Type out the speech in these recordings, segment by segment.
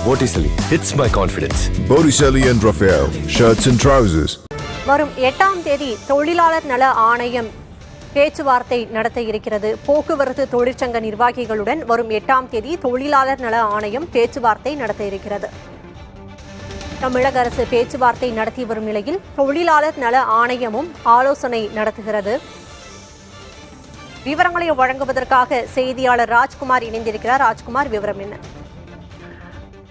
Botticelli, it's my confidence. Botticelli and Raphael, shirts and trousers. வரும் 8ஆம் தேதி தொழிலாளர் நல ஆணையம் பேச்சுவார்த்தை நடத்த இருக்கிறது. போக்குவரத்து தொழிற்சங்க நிர்வாகிகளுடன் வரும் 8ஆம் தேதி தொழிலாளர் நல ஆணையம் பேச்சுவார்த்தை நடத்த இருக்கிறது. தமிழக அரசு பேச்சுவார்த்தை நடத்தி வரும் நிலையில் தொழிலாளர் நல ஆணையமும் ஆலோசனை நடத்துகிறது. விவரங்களை வழங்குவதற்காக செய்தியாளர் ராஜ்குமார் இணைந்திருக்கிறார். ராஜ்குமார், விவரம் என்ன?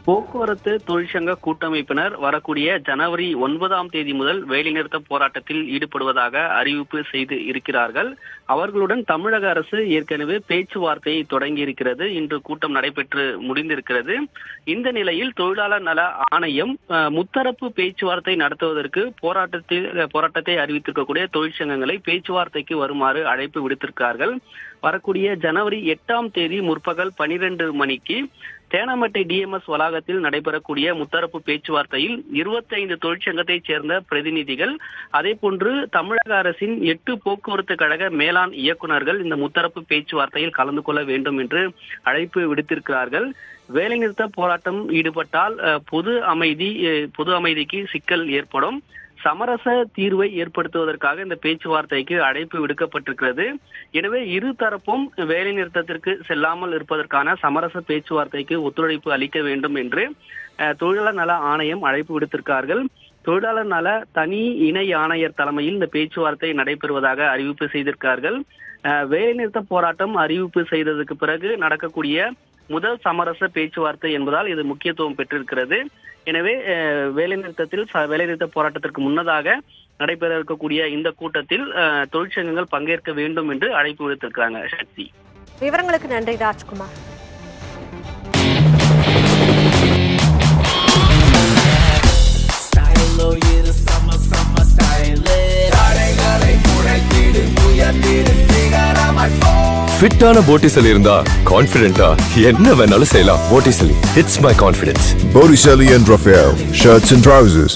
போக்குவரத்து தொழிற்சங்க கூட்டமைப்பினர் வரக்கூடிய ஜனவரி 9ஆம் தேதி முதல் வேலைநிறுத்த போராட்டத்தில் ஈடுபடுவதாக அறிவிப்பு செய்து இருக்கிறார்கள். அவர்களுடன் தமிழக அரசு ஏற்கனவே பேச்சுவார்த்தையை தொடங்கி இருக்கிறது. இன்று கூட்டம் நடைபெற்று முடிந்திருக்கிறது. இந்த நிலையில் தொழிலாளர் நல ஆணையம் முத்தரப்பு பேச்சுவார்த்தை நடத்துவதற்கு போராட்டத்தை அறிவித்திருக்கக்கூடிய தொழிற்சங்கங்களை பேச்சுவார்த்தைக்கு வருமாறு அழைப்பு விடுத்திருக்கிறார்கள். வரக்கூடிய ஜனவரி 8ஆம் தேதி முற்பகல் 12 மணிக்கு தேனாம்பேட்டை டிஎம்எஸ் வளாகத்தில் நடைபெறக்கூடிய முத்தரப்பு பேச்சுவார்த்தையில் 25 தொழிற்சங்கத்தைச் சேர்ந்த பிரதிநிதிகள், அதே போன்று தமிழக அரசின் 8 போக்குவரத்து கழக மேலாண் இயக்குநர்கள் இந்த முத்தரப்பு பேச்சுவார்த்தையில் கலந்து கொள்ள வேண்டும் என்று அழைப்பு விடுத்திருக்கிறார்கள். வேலைநிறுத்த போராட்டம் ஈடுபட்டால் பொது அமைதிக்கு சிக்கல் ஏற்படும். சமரச தீர்வை ஏற்படுத்துவதற்காக இந்த பேச்சுவார்த்தைக்கு அழைப்பு விடுக்கப்பட்டிருக்கிறது. எனவே இரு தரப்பும் வேலை நிறுத்தத்திற்கு செல்லாமல் இருப்பதற்கான சமரச பேச்சுவார்த்தைக்கு ஒத்துழைப்பு அளிக்க வேண்டும் என்று தொழிலாளர் நல ஆணையம் அழைப்பு விடுத்திருக்கிறார்கள். தொழிலாளர் நல தனி இணை ஆணையர் தலைமையில் இந்த பேச்சுவார்த்தை நடைபெறுவதாக அறிவிப்பு செய்திருக்கிறார்கள். வேலைநிறுத்த போராட்டம் அறிவிப்பு செய்ததுக்கு பிறகு நடக்கக்கூடிய முதல் சமரச பேச்சுவார்த்தை என்பதால் இது முக்கியத்துவம் பெற்றிருக்கிறது. எனவே வேலைநிறுத்த போராட்டத்திற்கு முன்னதாக நடைபெற இருக்கக்கூடிய இந்த கூட்டத்தில் தொழிற்சங்கங்கள் பங்கேற்க வேண்டும் என்று அழைப்பு விடுத்திருக்கிறாங்க. சக்தி, விவரங்களுக்கு நன்றி ராஜ்குமார். ஃபிட்டான Botticelli இருந்தா கான்ஃபிடென்ட்டா என்ன வேணாலும் செய்யலாம். Botticelli, it's my confidence. Botticelli and Raphael, shirts and trousers.